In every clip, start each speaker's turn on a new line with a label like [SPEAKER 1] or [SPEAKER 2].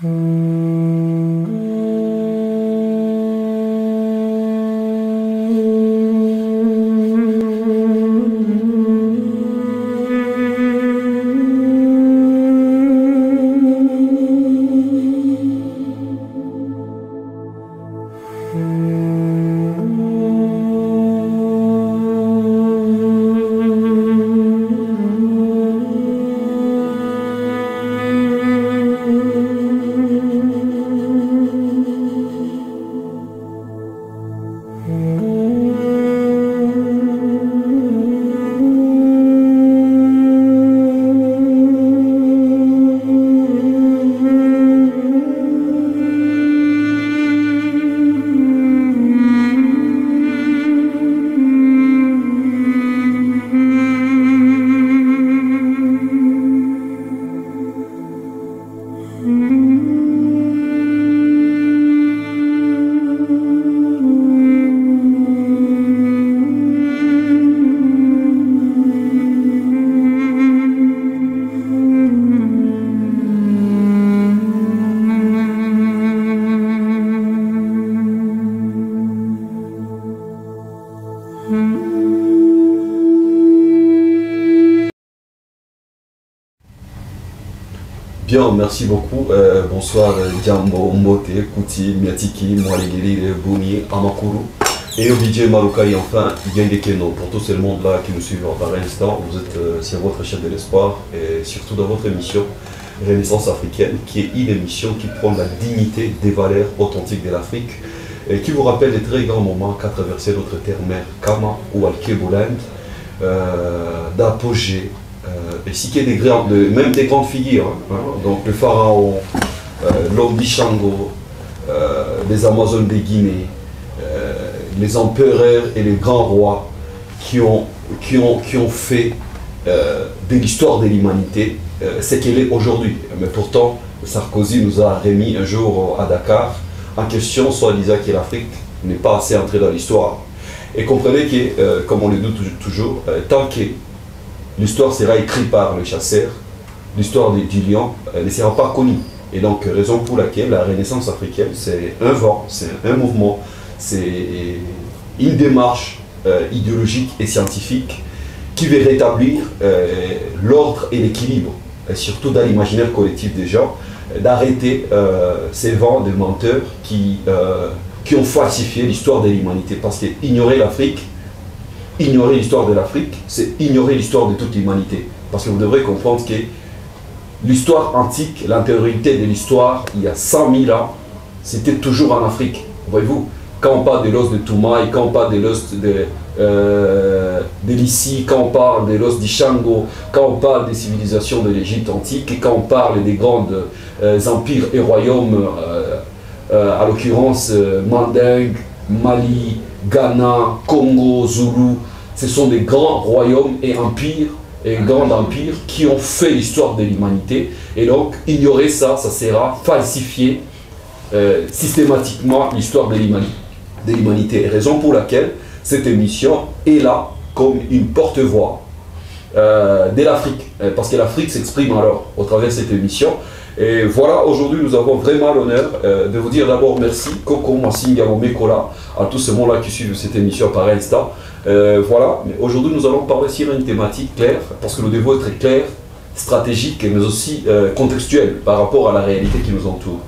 [SPEAKER 1] Bien, merci beaucoup. Bonsoir, Djambo, Mbote, Kouti, Miatiki, Mwalegeli, Bouni, Amakuru et Obidje Maruka et enfin Yendekeno. Pour tout ce monde-là qui nous suit par l'instant, vous êtes sur votre chaîne de l'espoir et surtout dans votre émission Renaissance africaine, qui est une émission qui prend la dignité des valeurs authentiques de l'Afrique et qui vous rappelle les très grands moments qu'a traversé notre terre-mère Kama ou Al-Keboland, d'apogée. Et si qu'il y a même des grandes figures, hein, donc le pharaon, l'homme d'Ishango, les Amazones de Guinée, les empereurs et les grands rois qui ont fait de l'histoire de l'humanité ce qu'elle est aujourd'hui. Mais pourtant, Sarkozy nous a remis un jour à Dakar en question, soit disant que l'Afrique n'est pas assez entrée dans l'histoire. Et comprenez que, comme on le dit toujours, tant que l'histoire sera écrite par le chasseur, l'histoire du lion ne sera pas connue. Et donc, raison pour laquelle la Renaissance africaine, c'est un vent, c'est un mouvement, c'est une démarche idéologique et scientifique qui veut rétablir l'ordre et l'équilibre, surtout dans l'imaginaire collectif des gens, d'arrêter ces vents de menteurs qui ont falsifié l'histoire de l'humanité. Parce qu'ignorer l'Afrique, ignorer l'histoire de l'Afrique, c'est ignorer l'histoire de toute l'humanité. Parce que vous devrez comprendre que l'histoire antique, l'antériorité de l'histoire, il y a 100 000 ans, c'était toujours en Afrique. Voyez-vous, quand on parle de l'os de Toumaï, quand on parle de l'os de Lissi, quand on parle de l'os d'Ishango, quand on parle des civilisations de l'Égypte antique, et quand on parle des grands empires et royaumes, à l'occurrence Mandingue, Mali, Ghana, Congo, Zoulou, ce sont des grands royaumes et empires, et grands empires qui ont fait l'histoire de l'humanité. Et donc, ignorer ça, ça sera falsifier systématiquement l'histoire de l'humanité. Raison pour laquelle cette émission est là comme une porte-voix de l'Afrique. Parce que l'Afrique s'exprime alors au travers de cette émission. Et voilà, aujourd'hui nous avons vraiment l'honneur de vous dire d'abord merci, Koko Massinga Mekola, à tous ces gens-là qui suivent cette émission par Insta. Voilà, mais aujourd'hui nous allons parler sur une thématique claire, parce que nous devons être clair, stratégique, mais aussi contextuel par rapport à la réalité qui nous entoure.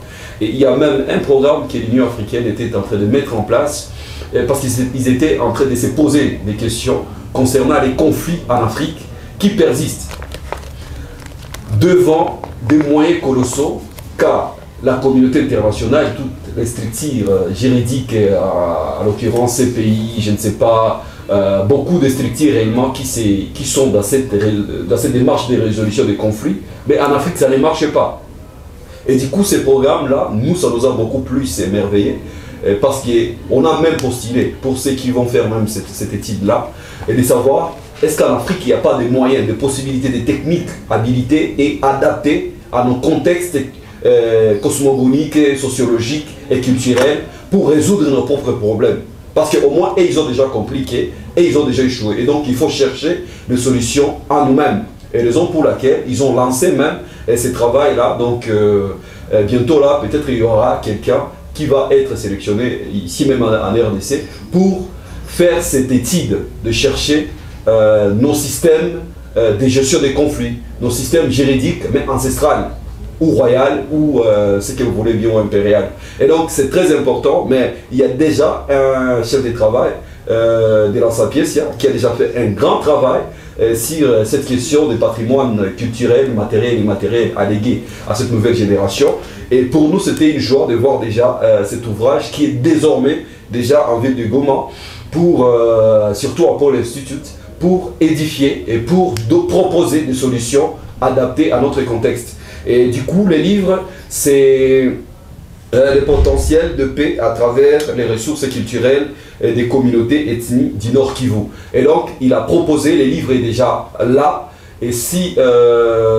[SPEAKER 1] Et il y a même un programme que l'Union africaine était en train de mettre en place, parce qu'ils étaient en train de se poser des questions concernant les conflits en Afrique qui persistent devant des moyens colossaux, car la communauté internationale, toutes les structures juridiques, à l'occurrence CPI, je ne sais pas, beaucoup de structures réellement qui sont dans cette démarche de résolution des conflits, mais en Afrique ça ne marche pas. Et du coup ces programmes-là, nous ça nous a beaucoup plus émerveillés, parce qu'on a même postulé, pour ceux qui vont faire même cette étude-là, et de savoir est-ce qu'en Afrique il n'y a pas de moyens, de possibilités, de techniques habilitées et adaptées à nos contextes cosmogoniques, sociologiques et culturels pour résoudre nos propres problèmes. Parce qu'au moins, ils ont déjà compliqué et ils ont déjà échoué. Et donc, il faut chercher des solutions à nous-mêmes. Et raison pour laquelle ils ont lancé même ce travail-là, donc bientôt là, peut-être il y aura quelqu'un qui va être sélectionné, ici même en RDC, pour faire cette étude de chercher nos systèmes de gestion des conflits, nos systèmes juridiques, mais ancestrales, ou royales, ou ce que vous voulez bien, ou impérial. Et donc c'est très important, mais il y a déjà un chef de travail de la Sapiencia qui a déjà fait un grand travail sur cette question des patrimoines culturels, matériels et immatériels allégués à cette nouvelle génération. Et pour nous, c'était une joie de voir déjà cet ouvrage qui est désormais déjà en ville de Goma, pour, surtout à Paul Institute, pour édifier et pour proposer des solutions adaptées à notre contexte. Et du coup, les livres, c'est le potentiel de paix à travers les ressources culturelles des communautés ethniques du Nord Kivu. Et donc, il a proposé, les livres est déjà là. Et si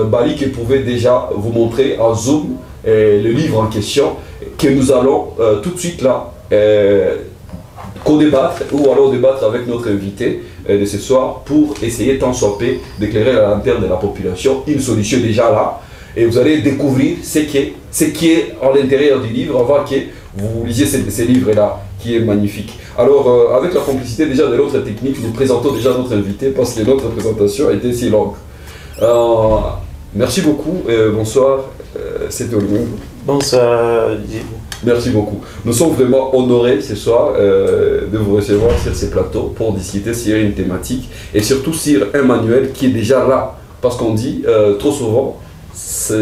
[SPEAKER 1] Balik pouvait déjà vous montrer en zoom le livre en question, que nous allons tout de suite là co-débattre ou alors débattre avec notre invité de ce soir pour essayer tant soit peu d'éclairer la lanterne de la population, une solution déjà là. Et vous allez découvrir ce qui est à l'intérieur du livre avant que vous lisiez ces livres-là, qui est magnifique. Alors, avec la complicité déjà de l'autre technique, nous présentons déjà notre invité parce que notre présentation a été si longue. Merci beaucoup, bonsoir, c'est Olimou.
[SPEAKER 2] Bonsoir,
[SPEAKER 1] merci beaucoup. Nous sommes vraiment honorés ce soir de vous recevoir sur ces plateaux pour discuter sur une thématique et surtout sur un manuel qui est déjà là. Parce qu'on dit trop souvent, ça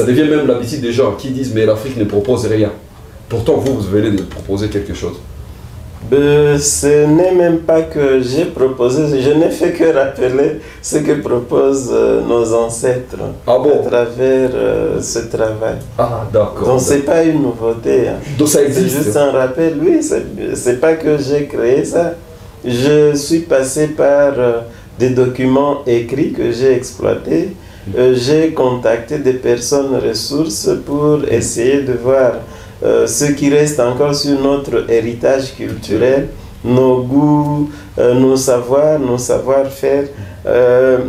[SPEAKER 1] devient même l'habitude des gens qui disent mais l'Afrique ne propose rien. Pourtant vous venez de proposer quelque chose.
[SPEAKER 2] Ce n'est même pas que j'ai proposé, je n'ai fait que rappeler ce que proposent nos ancêtres à travers ce travail.
[SPEAKER 1] Ah d'accord.
[SPEAKER 2] Donc c'est pas une nouveauté. Hein.
[SPEAKER 1] Donc ça existe.
[SPEAKER 2] C'est juste un rappel, oui, c'est pas que j'ai créé ça. Je suis passé par des documents écrits que j'ai exploités. J'ai contacté des personnes ressources pour essayer de voir ce qui reste encore sur notre héritage culturel, nos goûts, nos savoirs, nos savoir-faire.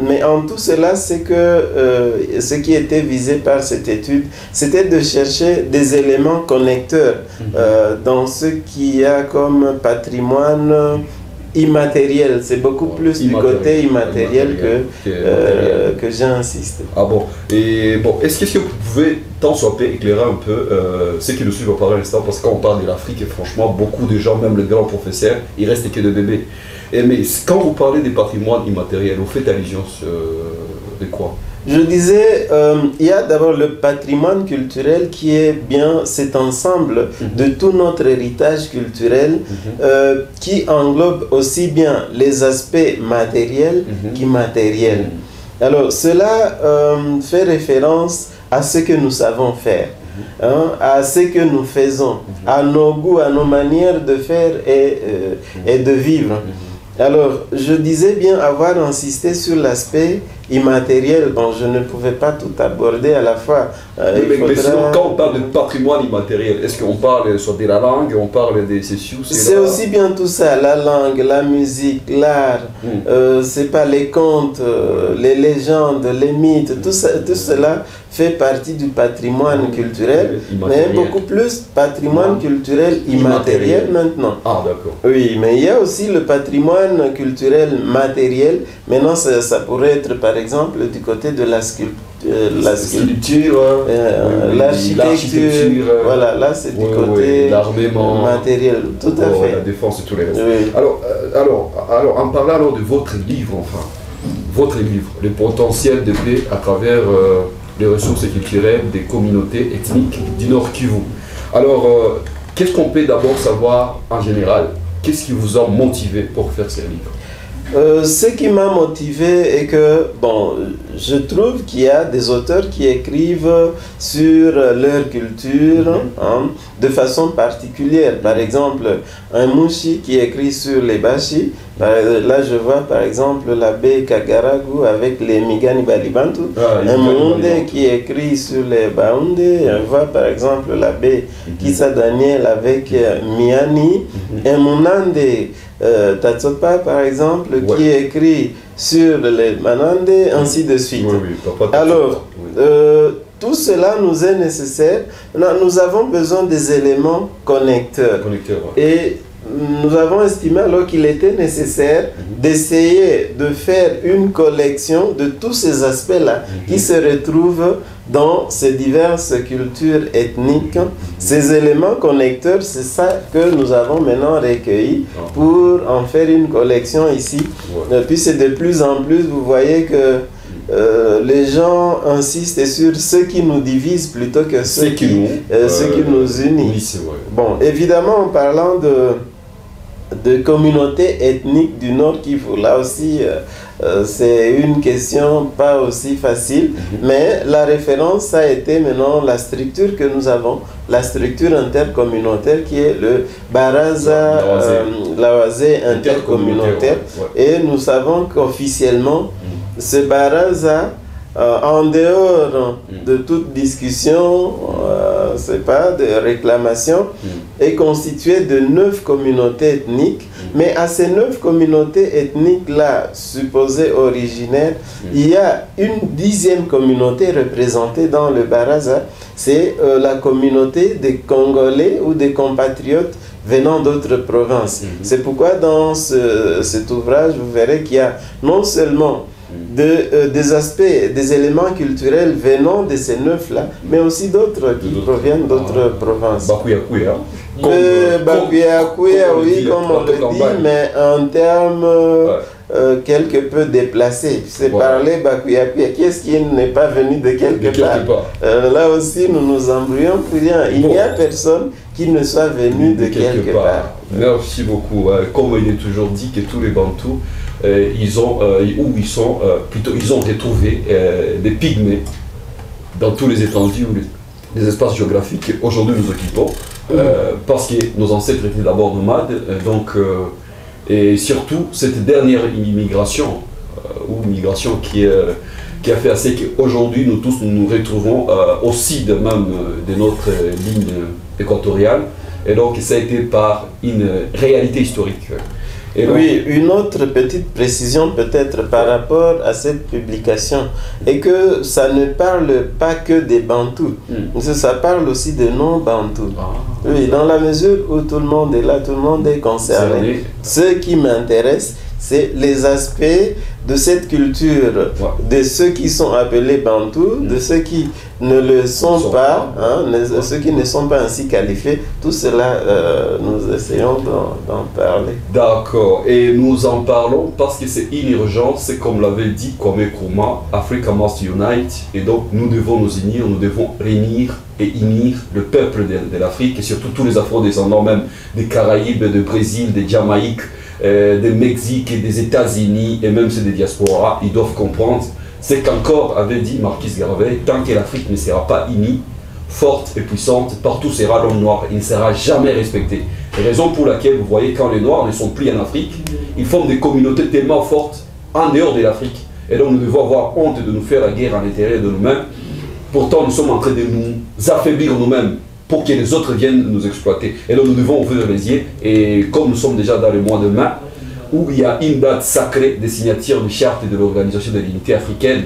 [SPEAKER 2] Mais en tout cela, c'est que ce qui était visé par cette étude, c'était de chercher des éléments connecteurs dans ce qu'il y a comme patrimoine immatériel. C'est beaucoup plus du côté immatériel que j'ai insisté.
[SPEAKER 1] Ah bon. Et bon, est-ce que vous pouvez tant soit peu éclairer un peu ceux qui nous suivent par l'instant, parce qu'on parle de l'Afrique et franchement beaucoup de gens, même les grands professeurs, il reste que des bébés. Mais quand vous parlez des patrimoines immatériels, vous faites allusion de quoi?
[SPEAKER 2] Je disais, il y a d'abord le patrimoine culturel qui est bien cet ensemble de tout notre héritage culturel qui englobe aussi bien les aspects matériels qu'immatériels. Alors cela fait référence à ce que nous savons faire, à ce que nous faisons, à nos goûts, à nos manières de faire et de vivre. Alors, je disais bien avoir insisté sur l'aspect immatériel. Bon, je ne pouvais pas tout aborder à la fois.
[SPEAKER 1] Mais sinon, quand on parle de patrimoine immatériel, est-ce qu'on parle soit de la langue, on parle des sessions?
[SPEAKER 2] C'est aussi bien tout ça, la langue, la musique, l'art, c'est pas les contes, les légendes, les mythes, tout cela fait partie du patrimoine culturel, mais beaucoup plus patrimoine culturel immatériel maintenant.
[SPEAKER 1] Ah d'accord.
[SPEAKER 2] Oui, mais il y a aussi le patrimoine culturel matériel. Maintenant, ça pourrait être par exemple du côté de la sculpture, l'architecture, voilà, là c'est du côté
[SPEAKER 1] l'armement
[SPEAKER 2] matériel, tout à fait.
[SPEAKER 1] La défense et tout le reste. Alors, en parlant alors de votre livre, enfin, votre livre, le potentiel de paix à travers les ressources culturelles des communautés ethniques du Nord Kivu. Alors, qu'est-ce qu'on peut d'abord savoir en général? Qu'est-ce qui vous a motivé pour faire ce livre?
[SPEAKER 2] Ce qui m'a motivé est que, bon, je trouve qu'il y a des auteurs qui écrivent sur leur culture de façon particulière. Par exemple, un Mouchi qui écrit sur les Bashi. Là, je vois par exemple l'abbé Kagaragu avec les Migani Balibantu. Un Monde qui écrit sur les Baounde. On voit par exemple l'abbé Kissa Daniel avec Miani. Un Munande Tatsopa par exemple qui écrit sur les Manande, ainsi de suite. Alors, tout cela nous est nécessaire. Nous avons besoin des éléments connecteurs. Et nous avons estimé alors qu'il était nécessaire d'essayer de faire une collection de tous ces aspects-là qui se retrouvent dans ces diverses cultures ethniques. Ces éléments connecteurs, c'est ça que nous avons maintenant recueilli pour en faire une collection ici. Puis c'est de plus en plus, vous voyez que les gens insistent sur ce qui nous divise plutôt que ce qui nous unit.
[SPEAKER 1] Oui, c'est vrai.
[SPEAKER 2] Bon, évidemment, en parlant de communautés ethniques du Nord Kivu, là aussi, c'est une question pas aussi facile, mais la référence a été maintenant la structure que nous avons, la structure intercommunautaire qui est le Baraza Lawazé intercommunautaire. Et nous savons qu'officiellement, ce Baraza, en dehors de toute discussion, c'est pas de réclamation, est constitué de 9 communautés ethniques. Mais à ces 9 communautés ethniques-là, supposées originaires, il y a une 10e communauté représentée dans le Baraza. C'est la communauté des Congolais ou des compatriotes venant d'autres provinces. C'est pourquoi dans cet ouvrage, vous verrez qu'il y a non seulement des aspects, des éléments culturels venant de ces 9-là, mais aussi d'autres qui proviennent d'autres provinces.
[SPEAKER 1] Bakuya-Kuya.
[SPEAKER 2] Bakuya-Kuya, oui, comme on le dit, mais en termes quelque peu déplacés. C'est parler Bakuya-Kuya. Qui est-ce qui n'est pas venu de quelque part? Là aussi, nous nous embrouillons pour rien. Il n'y a personne qui ne soit venu de quelque part.
[SPEAKER 1] Merci beaucoup. Comme il est toujours dit que tous les Bantous, ils ont retrouvé des pygmées dans tous les étendues ou les espaces géographiques qu'aujourd'hui nous occupons, parce que nos ancêtres étaient d'abord nomades, et surtout cette dernière immigration, ou migration qui a fait assez qu'aujourd'hui nous tous nous retrouvons au sud même de notre ligne équatoriale, et donc ça a été par une réalité historique.
[SPEAKER 2] Et oui, une autre petite précision peut-être par rapport à cette publication est que ça ne parle pas que des Bantous, ça parle aussi de non-Bantous. Oui, dans la mesure où tout le monde est là, tout le monde est concerné. Ce qui m'intéresse, c'est les aspects de cette culture, de ceux qui sont appelés Bantous, de ceux qui ne le sont pas, ceux qui ne sont pas ainsi qualifiés. Tout cela, nous essayons d'en parler.
[SPEAKER 1] D'accord, et nous en parlons parce que c'est une urgence, c'est comme l'avait dit Kwame Nkrumah, Africa must unite, et donc nous devons nous unir, nous devons réunir et unir le peuple de l'Afrique, et surtout tous les afro-descendants même des Caraïbes, du Brésil, des Jamaïques, des Mexique et des États-Unis, et même ceux des diasporas, ils doivent comprendre ce qu'encore avait dit Marquis Garvey: tant que l'Afrique ne sera pas unie, forte et puissante, partout sera l'homme noir, il ne sera jamais respecté. Raison pour laquelle vous voyez, quand les Noirs ne sont plus en Afrique, ils forment des communautés tellement fortes en dehors de l'Afrique, et donc nous devons avoir honte de nous faire la guerre à l'intérieur de nous-mêmes. Pourtant nous sommes en train de nous affaiblir nous-mêmes pour que les autres viennent nous exploiter. Et donc nous devons ouvrir les yeux, et comme nous sommes déjà dans le mois de mai, où il y a une date sacrée de signature de charte de l'Organisation de l'Unité africaine,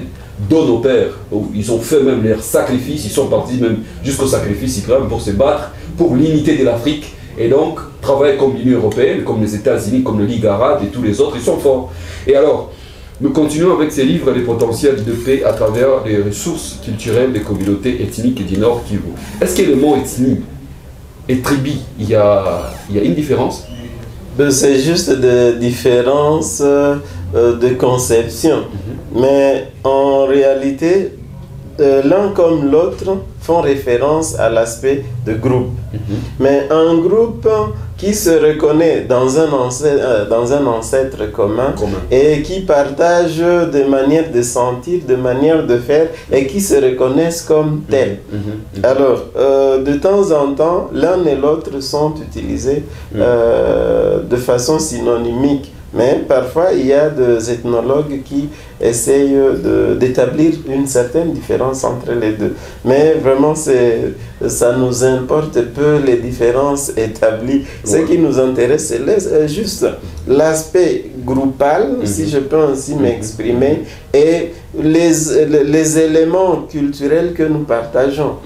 [SPEAKER 1] dont nos pères, où ils ont fait même leur sacrifice, ils sont partis même jusqu'au sacrifice suprême pour se battre pour l'unité de l'Afrique, et donc travailler comme l'Union européenne, comme les États-Unis, comme le Ligue arabe et tous les autres, ils sont forts. Et alors, nous continuons avec ces livres, les potentiels de paix à travers les ressources culturelles des communautés ethniques du Nord Kivu. Est-ce que le mot ethnie et tribu, il y a une différence?
[SPEAKER 2] C'est juste des différences de conception. Mais en réalité, l'un comme l'autre font référence à l'aspect de groupe. Mais un groupe qui se reconnaît dans un ancêtre commun et qui partage des manières de sentir, de manières de faire, et qui se reconnaissent comme tels. Alors, de temps en temps, l'un et l'autre sont utilisés de façon synonymique. Mais parfois, il y a des ethnologues qui essayent d'établir une certaine différence entre les deux. Mais vraiment, ça nous importe peu les différences établies. Ce qui nous intéresse, c'est juste l'aspect groupal, si je peux ainsi m'exprimer, et les éléments culturels que nous partageons.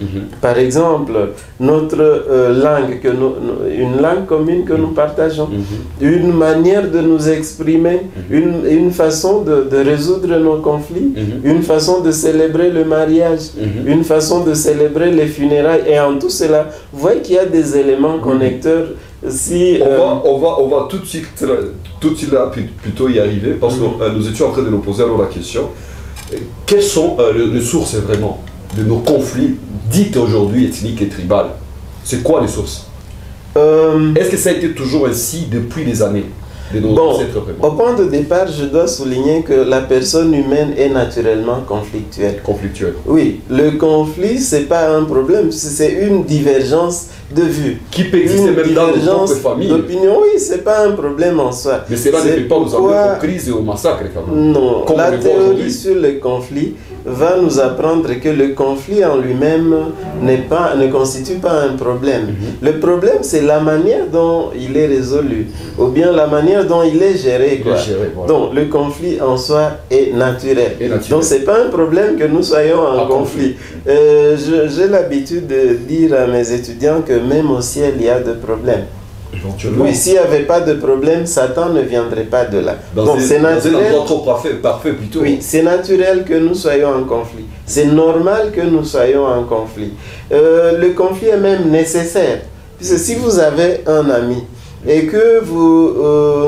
[SPEAKER 2] Par exemple, notre langue, une langue commune que nous partageons, une manière de nous exprimer, une façon de résoudre nos conflits, une façon de célébrer le mariage, une façon de célébrer les funérailles. Et en tout cela, vous voyez qu'il y a des éléments connecteurs. Si,
[SPEAKER 1] on va tout de suite là, plutôt y arriver, parce que nous étions en train de nous poser alors la question. Quelles sont les sources vraiment de nos conflits dits aujourd'hui ethniques et tribales? C'est quoi les sources? Est-ce que ça a été toujours ainsi depuis des années de nos ancêtres vraiment?
[SPEAKER 2] Au point de départ, je dois souligner que la personne humaine est naturellement conflictuelle.
[SPEAKER 1] Conflictuelle.
[SPEAKER 2] Oui, le conflit, c'est pas un problème, c'est une divergence de vue.
[SPEAKER 1] Qui peut exister même dans nos propres familles.
[SPEAKER 2] D'opinion, oui, c'est pas un problème en soi.
[SPEAKER 1] Mais cela ne peut pas nous amener aux crises et aux massacres quand même.
[SPEAKER 2] Non, la théorie sur le conflit va nous apprendre que le conflit en lui-même ne constitue pas un problème. Le problème, c'est la manière dont il est résolu, ou bien la manière dont il est géré. Quoi.
[SPEAKER 1] Voilà.
[SPEAKER 2] Donc, le conflit en soi est naturel. Donc, c'est pas un problème que nous soyons en conflit. J'ai l'habitude de dire à mes étudiants que même au ciel, il y a des problèmes. Oui, s'il n'y avait pas de problème, Satan ne viendrait pas de là. Donc c'est naturel.
[SPEAKER 1] Dans un endroit trop parfait plutôt.
[SPEAKER 2] Oui, c'est naturel que nous soyons en conflit. C'est normal que nous soyons en conflit. Le conflit est même nécessaire. Puisque si vous avez un ami et que vous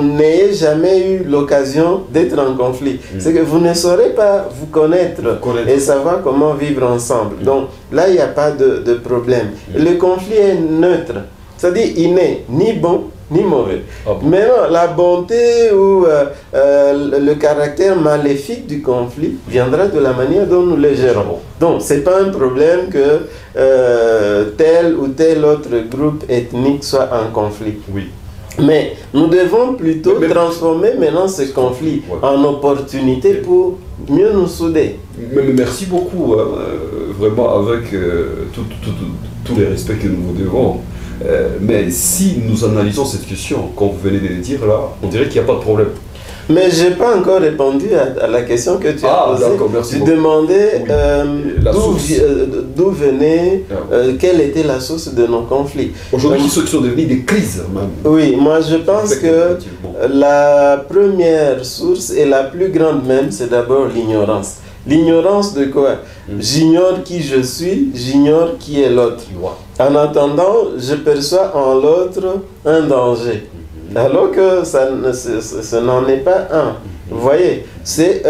[SPEAKER 2] n'ayez jamais eu l'occasion d'être en conflit, c'est que vous ne saurez pas vous connaître et savoir comment vivre ensemble. Donc là, il n'y a pas de problème. Le conflit est neutre. C'est-à-dire, il n'est ni bon ni mauvais. Maintenant, la bonté ou le caractère maléfique du conflit viendra de la manière dont nous le gérons. Donc, ce n'est pas un problème que tel ou tel autre groupe ethnique soit en conflit.
[SPEAKER 1] Oui.
[SPEAKER 2] Mais nous devons plutôt transformer maintenant ce conflit en opportunité pour mieux nous souder.
[SPEAKER 1] Merci beaucoup, vraiment avec tous les respects que nous vous devons. Mais si nous analysons cette question, comme vous venez de le dire là, on dirait qu'il n'y a pas de problème.
[SPEAKER 2] Mais je n'ai pas encore répondu à la question que tu as posée.
[SPEAKER 1] Merci.
[SPEAKER 2] Tu demandais d'où venait, quelle était la source de nos conflits.
[SPEAKER 1] Aujourd'hui, ceux qui sont devenus des crises même.
[SPEAKER 2] Oui, moi je pense que la première source et la plus grande même, c'est d'abord l'ignorance. L'ignorance de quoi? J'ignore qui je suis, j'ignore qui est l'autre. En attendant, je perçois en l'autre un danger. Alors que ce n'en est pas un. Vous voyez, c'est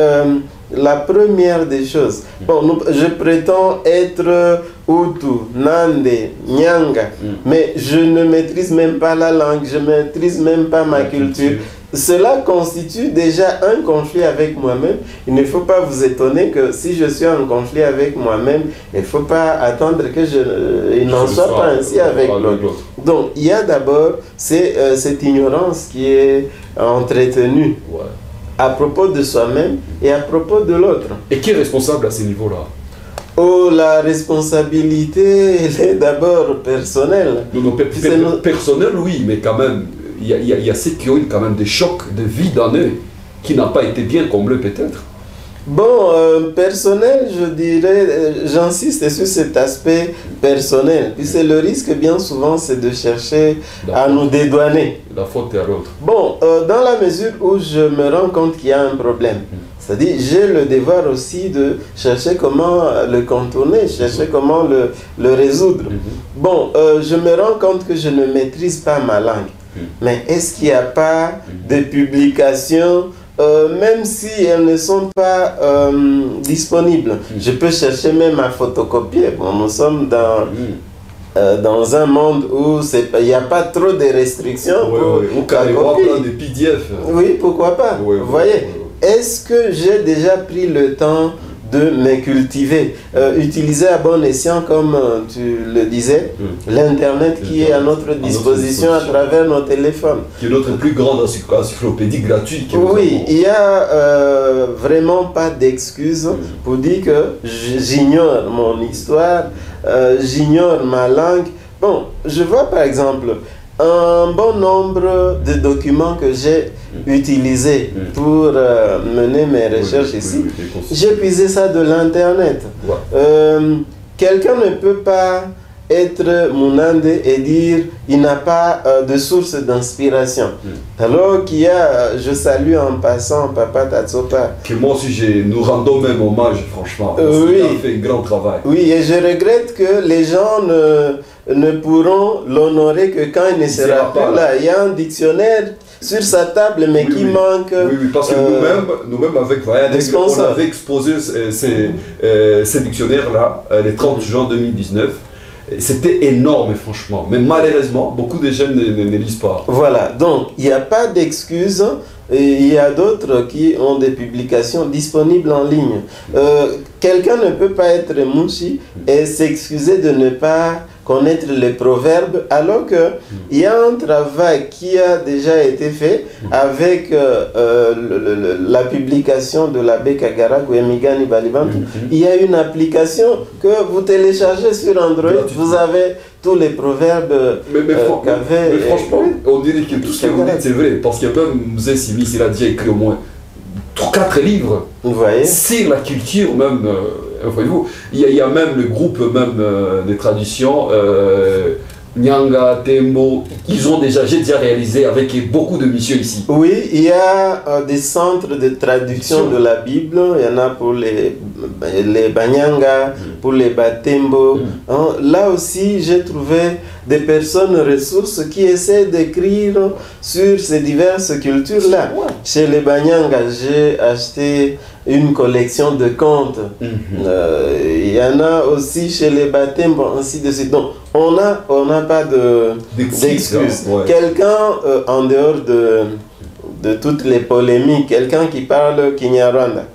[SPEAKER 2] la première des choses. Bon, je prétends être Hutu, Nande, Nyanga, mais je ne maîtrise même pas la langue, je ne maîtrise même pas ma culture. Cela constitue déjà un conflit avec moi-même. Il ne faut pas vous étonner que si je suis en conflit avec moi-même, il ne faut pas attendre que il n'en soit pas ainsi avec l'autre. Donc, il y a d'abord cette ignorance qui est entretenue à propos de soi-même et à propos de l'autre.
[SPEAKER 1] Et qui est responsable à ce niveau-là?
[SPEAKER 2] Oh, la responsabilité, elle est d'abord personnelle.
[SPEAKER 1] Personnelle, oui, mais quand même, il y a ceux qui ont eu quand même des chocs de vie dans eux, qui n'ont pas été bien comblés peut-être.
[SPEAKER 2] Bon, personnel, je dirais, j'insiste sur cet aspect personnel. Puis c'est le risque, bien souvent, c'est de chercher à nous dédouaner.
[SPEAKER 1] La faute est à l'autre.
[SPEAKER 2] Bon, dans la mesure où je me rends compte qu'il y a un problème, c'est-à-dire j'ai le devoir aussi de chercher comment le contourner, chercher comment le résoudre. Bon, je me rends compte que je ne maîtrise pas ma langue. Mais est-ce qu'il n'y a pas de publications, même si elles ne sont pas disponibles? Je peux chercher même à photocopier. Bon, nous sommes dans un monde où il n'y a pas trop de restrictions.
[SPEAKER 1] Ou carrément plein de PDF.
[SPEAKER 2] Oui, pourquoi pas? Vous voyez, est-ce que j'ai déjà pris le temps de me cultiver, utiliser à bon escient, comme tu le disais, l'Internet qui est à notre disposition à travers nos téléphones.
[SPEAKER 1] Qui est notre plus grande encyclopédie gratuite.
[SPEAKER 2] Oui, il n'y a vraiment pas d'excuse pour dire que j'ignore mon histoire, j'ignore ma langue. Bon, je vois par exemple un bon nombre de documents que j'ai utilisés pour mener mes recherches ici. J'ai puisé ça de l'Internet. Quelqu'un ne peut pas être Mounandé et dire il n'a pas de source d'inspiration. Alors qu'il y a, je salue en passant Papa Tatsopa.
[SPEAKER 1] Que moi aussi, nous rendons même hommage, franchement.
[SPEAKER 2] Oui.
[SPEAKER 1] Il a fait un grand travail.
[SPEAKER 2] Oui, et je regrette que les gens ne pourront l'honorer que quand il ne sera pas là. Il y a un dictionnaire sur sa table, mais qui manque.
[SPEAKER 1] Oui, parce que nous-mêmes avec Vayan, on avait exposé ces dictionnaires-là, le 30 juin 2019. C'était énorme, franchement. Mais malheureusement, beaucoup de jeunes ne lisent pas.
[SPEAKER 2] Voilà, donc il n'y a pas d'excuses. Il y a d'autres qui ont des publications disponibles en ligne. Quelqu'un ne peut pas être mouchi et s'excuser de ne pas connaître les proverbes, alors qu'il y a un travail qui a déjà été fait avec la publication de l'abbé Kagara Guemigani Balibantu. Il y a une application que vous téléchargez sur Android, vous avez tous les proverbes qu'avait...
[SPEAKER 1] Mais franchement, on dirait que tout ce que vous dites c'est vrai, parce que même Mzé Simis, il a déjà écrit au moins 4 livres sur la culture même. Voyez-vous, il y a même le groupe des traditions, Nyanga, Tembo, j'ai déjà réalisé avec beaucoup de missions ici.
[SPEAKER 2] Oui, il y a des centres de traduction de la Bible, il y en a pour les Banyanga, pour les Batembo. Là aussi, j'ai trouvé des personnes ressources qui essaient d'écrire sur ces diverses cultures-là. Chez les Banyanga, j'ai acheté une collection de contes. Il y en a aussi chez les Batembo, ainsi de suite. Donc, on n'a pas d'excuses. Quelqu'un, en dehors de toutes les polémiques, quelqu'un qui parle Kinyarwanda,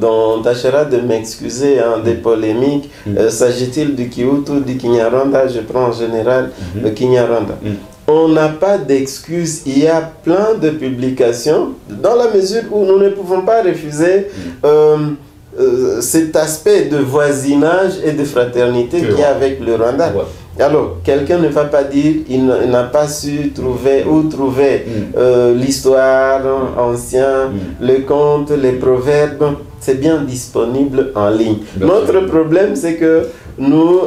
[SPEAKER 2] dont on tâchera de m'excuser des polémiques. S'agit-il du Kihutu, du Kinyarwanda? Je prends en général le Kinyarwanda. On n'a pas d'excuses, il y a plein de publications, dans la mesure où nous ne pouvons pas refuser cet aspect de voisinage et de fraternité qu'il y a avec le Rwanda. Alors, quelqu'un ne va pas dire il n'a pas su trouver l'histoire ancienne, le conte, les proverbes. C'est bien disponible en ligne. Notre problème, c'est que nous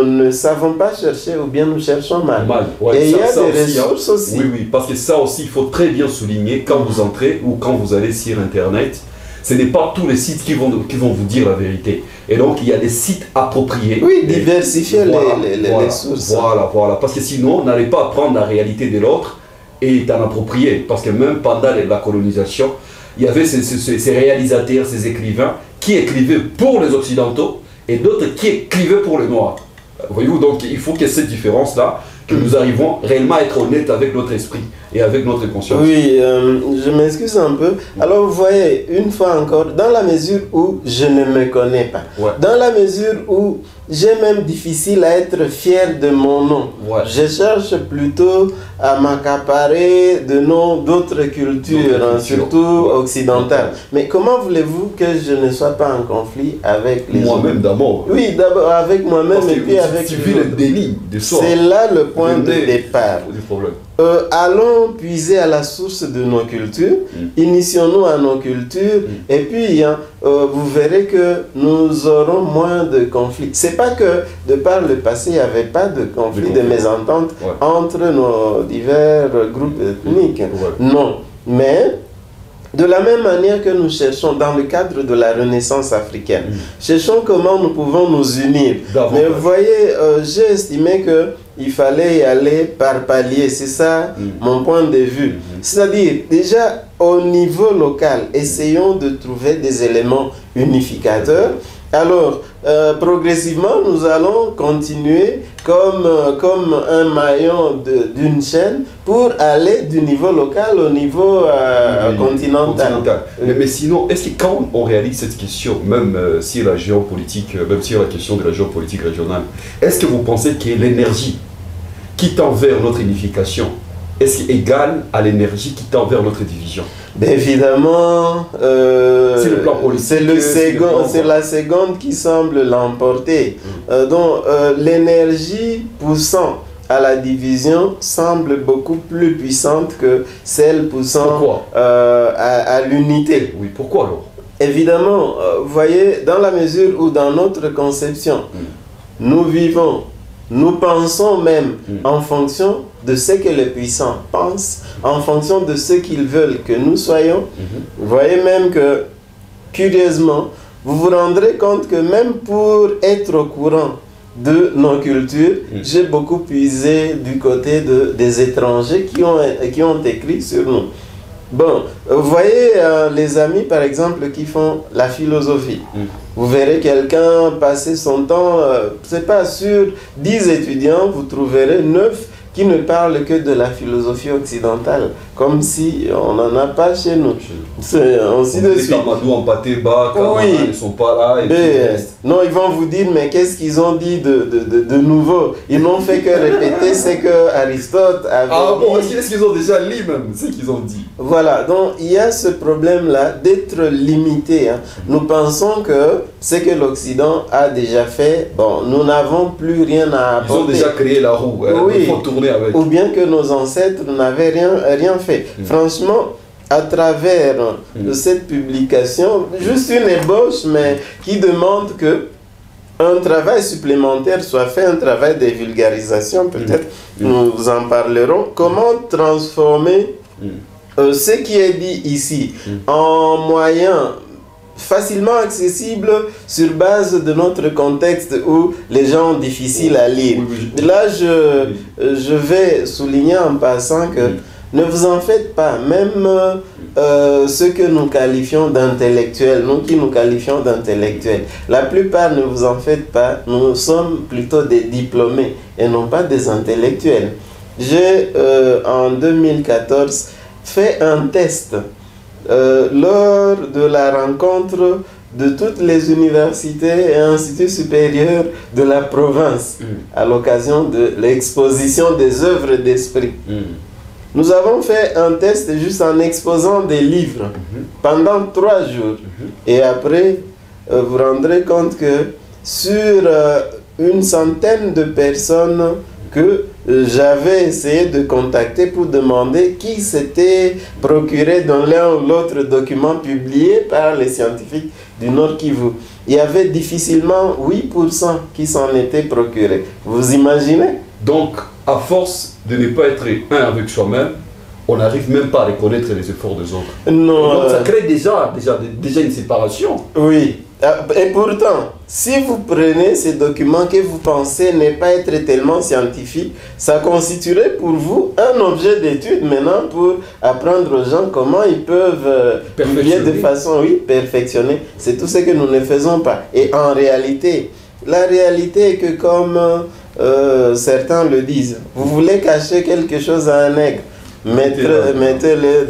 [SPEAKER 2] ne savons pas chercher ou bien nous cherchons mal. Et il y a des ressources aussi.
[SPEAKER 1] Oui, parce que ça aussi, il faut très bien souligner quand vous entrez ou quand vous allez sur Internet. Ce n'est pas tous les sites qui vont vous dire la vérité. Et donc, il y a des sites appropriés.
[SPEAKER 2] Oui, diversifier les sources.
[SPEAKER 1] Voilà. Parce que sinon, on n'allait pas prendre la réalité de l'autre et t'en approprier. Parce que même pendant la colonisation, il y avait ces réalisateurs, ces écrivains qui écrivaient pour les Occidentaux et d'autres qui écrivaient pour les Noirs. Voyez-vous, donc il faut qu'il y ait cette différence-là, que nous arrivons réellement à être honnêtes avec notre esprit et avec notre conscience.
[SPEAKER 2] Oui, je m'excuse un peu. Alors vous voyez, une fois encore, dans la mesure où je ne me connais pas, dans la mesure où j'ai même difficile à être fier de mon nom, je cherche plutôt à m'accaparer de noms d'autres cultures, surtout occidentales. Mais comment voulez-vous que je ne sois pas en conflit avec les autres?
[SPEAKER 1] Moi-même d'abord.
[SPEAKER 2] Oui, d'abord avec moi-même et puis avec les autres.
[SPEAKER 1] Le déni de soi.
[SPEAKER 2] C'est là le point de départ. Allons puiser à la source de nos cultures, initions-nous à nos cultures, et puis vous verrez que nous aurons moins de conflits. C'est pas que de par le passé, il n'y avait pas de conflits, de mésententes entre nos divers groupes ethniques. Non, mais de la même manière que nous cherchons dans le cadre de la Renaissance africaine, cherchons comment nous pouvons nous unir. Mais vous voyez, j'ai estimé que il fallait y aller par palier, c'est ça mon point de vue. C'est-à-dire, déjà au niveau local, essayons de trouver des éléments unificateurs. Alors, progressivement, nous allons continuer comme un maillon d'une chaîne pour aller du niveau local au niveau continental.
[SPEAKER 1] Mais sinon, est-ce que quand on réalise cette question, même sur la géopolitique, même sur la question de la géopolitique régionale, est-ce que vous pensez que l'énergie qui tend vers notre unification est égale à l'énergie qui tend vers notre division?
[SPEAKER 2] Bien évidemment,
[SPEAKER 1] c'est le plan politique.
[SPEAKER 2] C'est la seconde qui semble l'emporter. Donc l'énergie poussant à la division semble beaucoup plus puissante que celle poussant à l'unité.
[SPEAKER 1] Oui, pourquoi alors?
[SPEAKER 2] Évidemment, vous voyez, dans la mesure où dans notre conception, nous vivons, nous pensons même en fonction de ce que les puissants pensent, en fonction de ce qu'ils veulent que nous soyons. Vous voyez même que, curieusement, vous vous rendrez compte que même pour être au courant de nos cultures, j'ai beaucoup puisé du côté des étrangers qui ont écrit sur nous. Bon, vous voyez les amis par exemple qui font la philosophie. Vous verrez quelqu'un passer son temps, c'est pas sur 10 étudiants, vous trouverez 9 qui ne parlent que de la philosophie occidentale, comme si on n'en a pas chez nous. Ainsi de suite.
[SPEAKER 1] Kamadou, Ampaté, Ba,
[SPEAKER 2] oui.
[SPEAKER 1] Ils ne sont pas là.
[SPEAKER 2] Non, ils vont vous dire, mais qu'est-ce qu'ils ont dit de nouveau? Ils n'ont fait que répéter ce que Aristote avait dit.
[SPEAKER 1] Bon, est-ce qu'ils ont déjà lu même ce qu'ils ont dit?
[SPEAKER 2] Voilà, donc il y a ce problème-là d'être limité. Nous pensons que ce que l'Occident a déjà fait, bon, nous n'avons plus rien à apporter.
[SPEAKER 1] Ils ont déjà créé la roue, il faut tourner avec.
[SPEAKER 2] Ou bien que nos ancêtres n'avaient rien fait. Franchement, à travers cette publication, juste une ébauche, mais qui demande que un travail supplémentaire soit fait, un travail de vulgarisation, peut-être, nous en parlerons. Comment transformer ce qui est dit ici en moyen facilement accessible sur base de notre contexte où les gens ont difficile à lire. Là, je vais souligner en passant que ne vous en faites pas, même ceux que nous qualifions d'intellectuels, nous qui nous qualifions d'intellectuels, la plupart ne vous en faites pas, nous sommes plutôt des diplômés et non pas des intellectuels. J'ai en 2014 fait un test lors de la rencontre de toutes les universités et instituts supérieurs de la province à l'occasion de l'exposition des œuvres d'esprit. Nous avons fait un test juste en exposant des livres pendant 3 jours. Et après, vous vous rendrez compte que sur une centaine de personnes que j'avais essayé de contacter pour demander qui s'était procuré dans l'un ou l'autre document publié par les scientifiques du Nord Kivu. Il y avait difficilement 8% qui s'en étaient procurés. Vous imaginez?
[SPEAKER 1] Donc, à force de ne pas être un avec soi-même, on n'arrive même pas à reconnaître les efforts des autres.
[SPEAKER 2] Non.
[SPEAKER 1] Donc, ça crée déjà une séparation.
[SPEAKER 2] Oui. Et pourtant, si vous prenez ces documents que vous pensez ne pas être tellement scientifiques, ça constituerait pour vous un objet d'étude maintenant pour apprendre aux gens comment ils peuvent publier de façon perfectionnée. C'est tout ce que nous ne faisons pas. Et en réalité, la réalité est que comme certains le disent, vous voulez cacher quelque chose à un nègre, mettez-le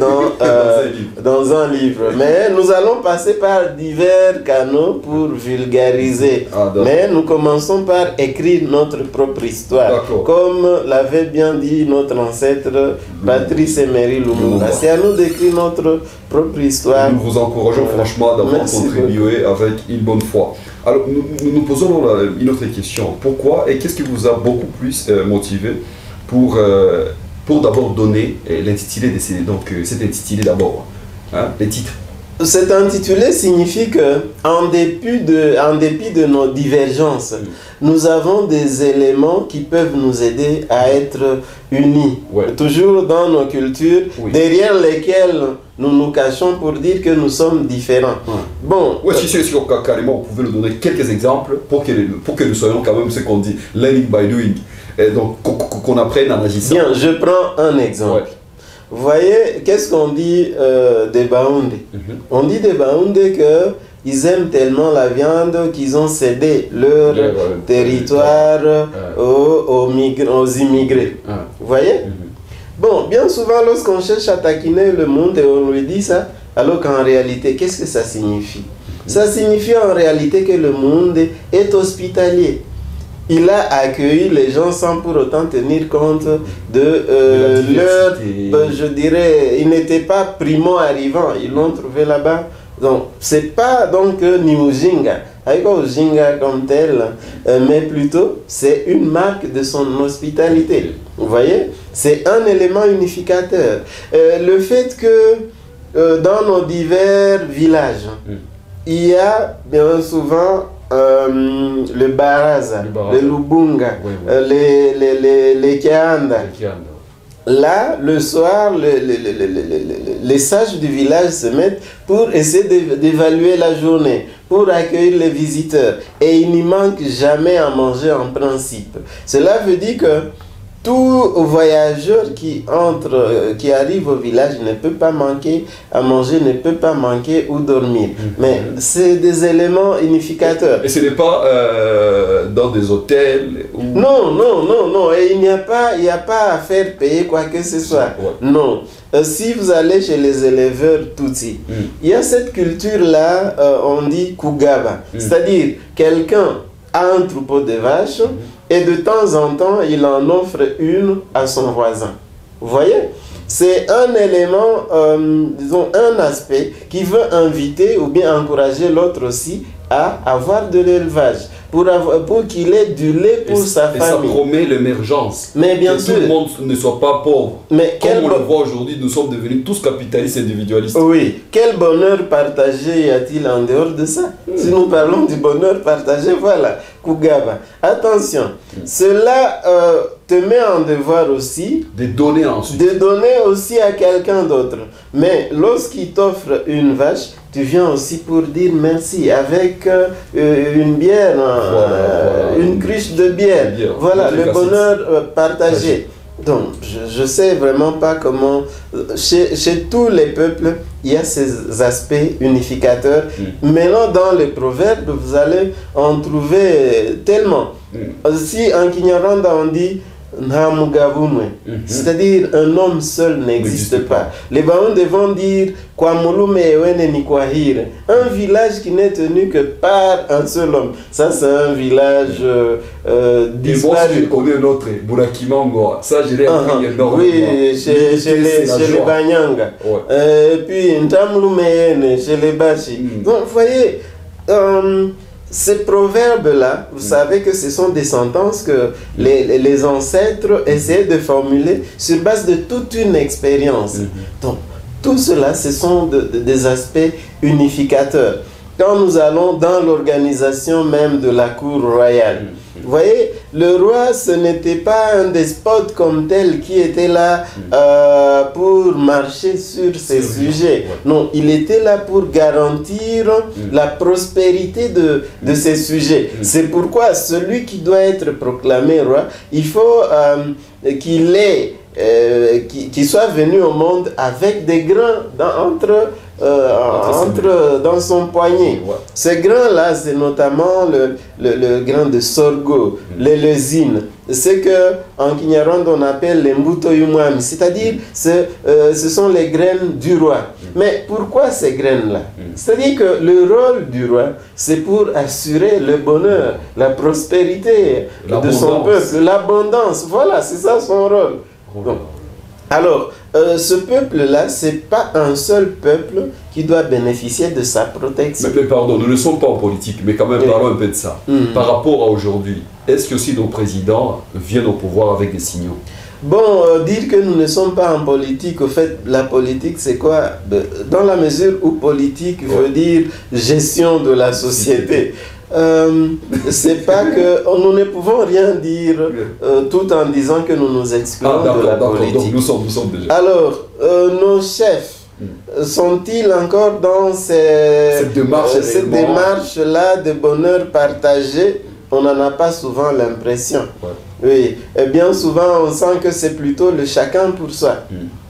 [SPEAKER 2] dans un livre. Mais nous allons passer par divers canaux pour vulgariser. Mais nous commençons par écrire notre propre histoire. Comme l'avait bien dit notre ancêtre Patrice Emery Lumumba. C'est à nous d'écrire notre propre histoire.
[SPEAKER 1] Nous vous encourageons franchement d'avoir contribué avec une bonne foi. Alors, nous posons une autre question. Pourquoi et qu'est-ce qui vous a beaucoup plus motivé pour d'abord donner l'intitulé de cet intitulé d'abord, les titres?
[SPEAKER 2] Cet intitulé signifie que, en dépit de nos divergences, nous avons des éléments qui peuvent nous aider à être unis, toujours dans nos cultures, derrière lesquelles nous nous cachons pour dire que nous sommes différents. Bon.
[SPEAKER 1] Si carrément, vous pouvez nous donner quelques exemples pour que nous soyons quand même ce qu'on dit, learning by doing. Et donc, qu'on apprenne en agissant.
[SPEAKER 2] Bien, je prends un exemple. Vous voyez, qu'est-ce qu'on dit des Baoundés? On dit des Baoundés qu'ils aiment tellement la viande qu'ils ont cédé leur territoire aux immigrés. Vous voyez? Bon, bien souvent, lorsqu'on cherche à taquiner le monde et on lui dit ça, alors qu'en réalité, qu'est-ce que ça signifie? Ça signifie en réalité que le monde est hospitalier. Il a accueilli les gens sans pour autant tenir compte de leur... je dirais, ils n'étaient pas primo-arrivants, ils l'ont trouvé là-bas. Donc, c'est pas donc Nimujinga Aiko Jinga comme tel, mais plutôt c'est une marque de son hospitalité. Vous voyez, c'est un élément unificateur. Le fait que dans nos divers villages, il y a bien souvent le baraza, le lubunga, les kianda. Là, le soir, les sages du village se mettent pour essayer d'évaluer la journée, pour accueillir les visiteurs. Et il n'y manque jamais à manger en principe. Cela veut dire que tout voyageur qui entre, qui arrive au village ne peut pas manquer à manger, ne peut pas manquer ou dormir. Mais c'est des éléments unificateurs.
[SPEAKER 1] Et ce n'est pas dans des hôtels ou...
[SPEAKER 2] Non, non, non, non. Et il n'y a pas à faire payer quoi que ce soit. Non. Si vous allez chez les éleveurs Tutsi, il y a cette culture-là, on dit Kugaba. C'est-à-dire, quelqu'un a un troupeau de vaches, et de temps en temps, il en offre une à son voisin. Vous voyez? C'est un élément, disons, un aspect qui veut inviter ou bien encourager l'autre aussi à avoir de l'élevage, pour qu'il ait du lait pour sa famille.
[SPEAKER 1] Et ça promet l'émergence.
[SPEAKER 2] Mais bien sûr.
[SPEAKER 1] Que tout le monde ne soit pas pauvre.
[SPEAKER 2] Mais
[SPEAKER 1] comme on le voit aujourd'hui, nous sommes devenus tous capitalistes et individualistes.
[SPEAKER 2] Oui. Quel bonheur partagé y a-t-il en dehors de ça? Si nous parlons du bonheur partagé, voilà. Kugaba. Attention, cela te met en devoir aussi
[SPEAKER 1] de donner ensuite.
[SPEAKER 2] De donner aussi à quelqu'un d'autre. Mais lorsqu'il t'offre une vache, tu viens aussi pour dire merci avec une bière, une cruche de bière. Voilà, le bonheur partagé. Donc, je ne sais vraiment pas comment, chez tous les peuples, il y a ces aspects unificateurs. Maintenant, dans les proverbes, vous allez en trouver tellement. Si en Kinyarwanda, on dit c'est-à-dire un homme seul n'existe pas. Les Baoundés vont dire un village qui n'est tenu que par un seul homme. Ça, c'est un village disparu.
[SPEAKER 1] Et moi, je connais un autre, Bourakimango. Ça, je l'ai appris énormément.
[SPEAKER 2] Oui, chez les Banyanga. Et puis Ntamloumeyene, chez les Bachi. Donc, vous voyez, ces proverbes-là, vous savez que ce sont des sentences que les ancêtres essaient de formuler sur base de toute une expérience. Donc, tout cela, ce sont des aspects unificateurs. Quand nous allons dans l'organisation même de la cour royale, vous voyez, le roi, ce n'était pas un despote comme tel qui était là pour marcher sur ses sujets. Non, il était là pour garantir la prospérité de ses sujets. C'est pourquoi celui qui doit être proclamé roi, il faut qu'il soit venu au monde avec des grains dans son poignet. Ces grains-là, c'est notamment le grain de sorgho, l'éleusyne. C'est que en Kinyarwanda on appelle les mbuto yumwami, c'est-à-dire ce sont les graines du roi. Mais pourquoi ces graines-là? C'est-à-dire que le rôle du roi, c'est pour assurer le bonheur, la prospérité de son peuple, l'abondance. Voilà, c'est ça son rôle. Donc, alors, ce peuple-là, ce n'est pas un seul peuple qui doit bénéficier de sa protection.
[SPEAKER 1] Mais pardon, nous ne sommes pas en politique, mais quand même parlons un peu de ça. Par rapport à aujourd'hui, est-ce que aussi nos présidents viennent au pouvoir avec des signaux?
[SPEAKER 2] Bon, dire que nous ne sommes pas en politique, au fait, la politique, c'est quoi? Dans la mesure où politique veut dire gestion de la société. C'est pas que nous ne pouvons rien dire tout en disant que nous nous excluons de la politique.
[SPEAKER 1] Donc nous sommes déjà.
[SPEAKER 2] Alors, nos chefs sont-ils encore dans cette démarche-là de bonheur partagé? On n'en a pas souvent l'impression. Oui, et bien souvent on sent que c'est plutôt le chacun pour soi.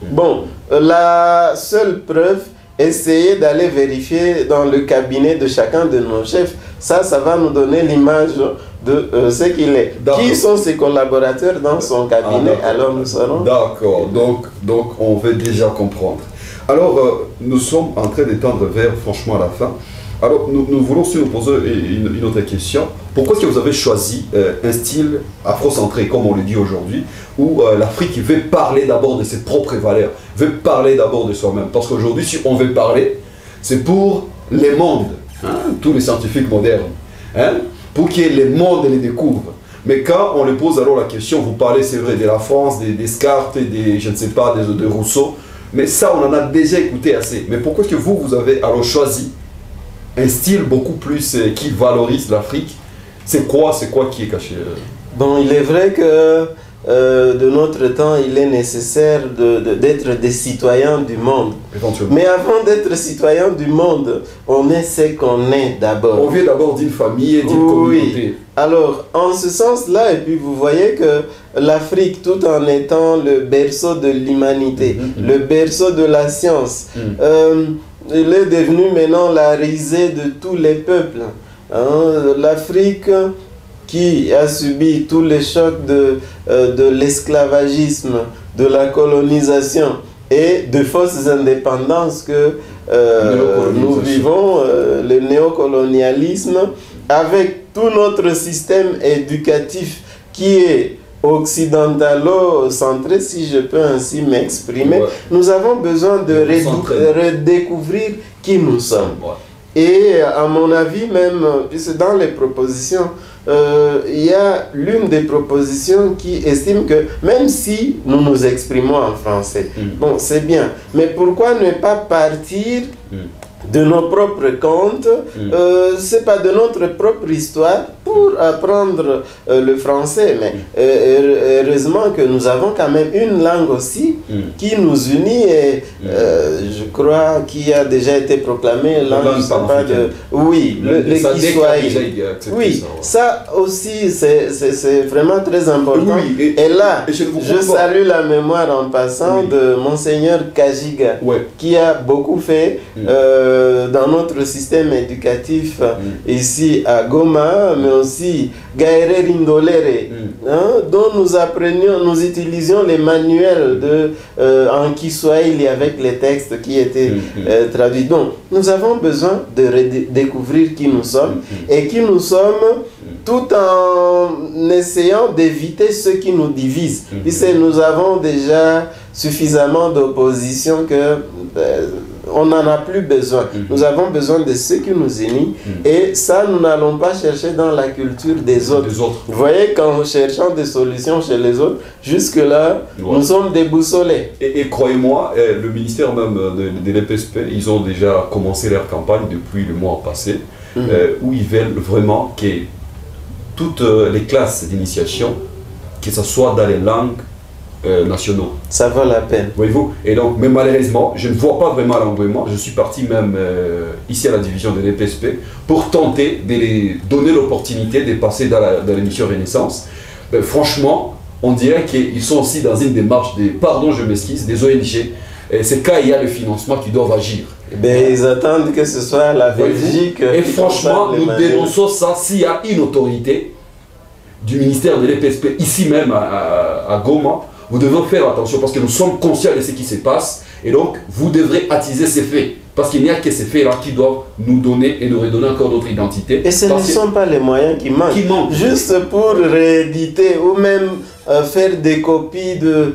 [SPEAKER 2] Bon, la seule preuve, essayez d'aller vérifier dans le cabinet de chacun de nos chefs. Ça va nous donner l'image de ce qu'il est. Qui sont ses collaborateurs dans son cabinet? Alors nous saurons.
[SPEAKER 1] D'accord, donc on veut déjà comprendre. Alors, nous sommes en train d'étendre vers, franchement, à la fin. Alors, nous voulons aussi nous poser une autre question. Pourquoi est-ce que vous avez choisi un style afrocentré, comme on le dit aujourd'hui, où l'Afrique veut parler d'abord de ses propres valeurs, veut parler d'abord de soi-même? Parce qu'aujourd'hui, si on veut parler, c'est pour les mondes, tous les scientifiques modernes. hein, pour que le monde les découvre. Mais quand on les pose alors la question, vous parlez, c'est vrai, de la France, des Descartes, des, je ne sais pas, de Rousseau, mais ça, on en a déjà écouté assez. Mais pourquoi est-ce que vous avez alors choisi un style beaucoup plus qui valorise l'Afrique? C'est quoi qui est caché?
[SPEAKER 2] Bon, il est vrai que de notre temps, il est nécessaire d'être des citoyens du monde. Mais avant d'être citoyen du monde, on est ce qu'on est d'abord.
[SPEAKER 1] On vient d'abord d'une famille et d'une communauté.
[SPEAKER 2] Alors, en ce sens-là, et puis vous voyez que l'Afrique, tout en étant le berceau de l'humanité, le berceau de la science, il est devenu maintenant la risée de tous les peuples. Hein? L'Afrique qui a subi tous les chocs de l'esclavagisme, de la colonisation et de fausses indépendances que nous vivons, le néocolonialisme, avec tout notre système éducatif qui est occidentalo-centré, si je peux ainsi m'exprimer, nous avons besoin de redécouvrir qui nous sommes. Et à mon avis même, puisque dans les propositions, il y a l'une des propositions qui estime que même si nous nous exprimons en français, bon c'est bien, mais pourquoi ne pas partir de nos propres contes, c'est pas de notre propre histoire pour apprendre le français, mais heureusement que nous avons quand même une langue aussi qui nous unit et je crois qu'il a déjà été proclamé langue le Kiswahili. Oui, ça aussi c'est vraiment très important. Oui, et là, je salue la mémoire en passant de Monseigneur Kajiga qui a beaucoup fait dans notre système éducatif ici à Goma, mais aussi Gaere Rindolere, dont nous utilisions les manuels en Kiswahili avec les textes qui étaient traduits. Donc, nous avons besoin de découvrir qui nous sommes et qui nous sommes tout en essayant d'éviter ce qui nous divise. Puisque nous avons déjà suffisamment d'opposition que on n'en a plus besoin. Nous avons besoin de ce qui nous unit et ça, nous n'allons pas chercher dans la culture des autres. Vous voyez, qu'en cherchant des solutions chez les autres, jusque-là, nous sommes déboussolés.
[SPEAKER 1] Et croyez-moi, le ministère même de l'EPSP, ils ont déjà commencé leur campagne depuis le mois passé, où ils veulent vraiment que toutes les classes d'initiation, que ce soit dans les langues nationaux. Ça
[SPEAKER 2] vaut la peine.
[SPEAKER 1] Voyez-vous. Et donc, mais malheureusement, je ne vois pas vraiment l'engouement. Je suis parti même ici à la division de l'EPSP pour tenter de les donner l'opportunité de passer dans l'émission Renaissance. Franchement, on dirait qu'ils sont aussi dans une démarche pardon, je m'excuse, des ONG. C'est quand il y a le financement qui doivent agir.
[SPEAKER 2] Ils attendent que ce soit la Belgique.
[SPEAKER 1] Et franchement, nous dénonçons ça s'il y a une autorité du ministère de l'EPSP, ici même à Goma. Vous devez faire attention parce que nous sommes conscients de ce qui se passe et donc vous devrez attiser ces faits parce qu'il n'y a que ces faits-là qui doivent nous donner et nous redonner encore notre identité.
[SPEAKER 2] Et ce ne sont pas les moyens qui manquent. Juste pour rééditer ou même faire des copies de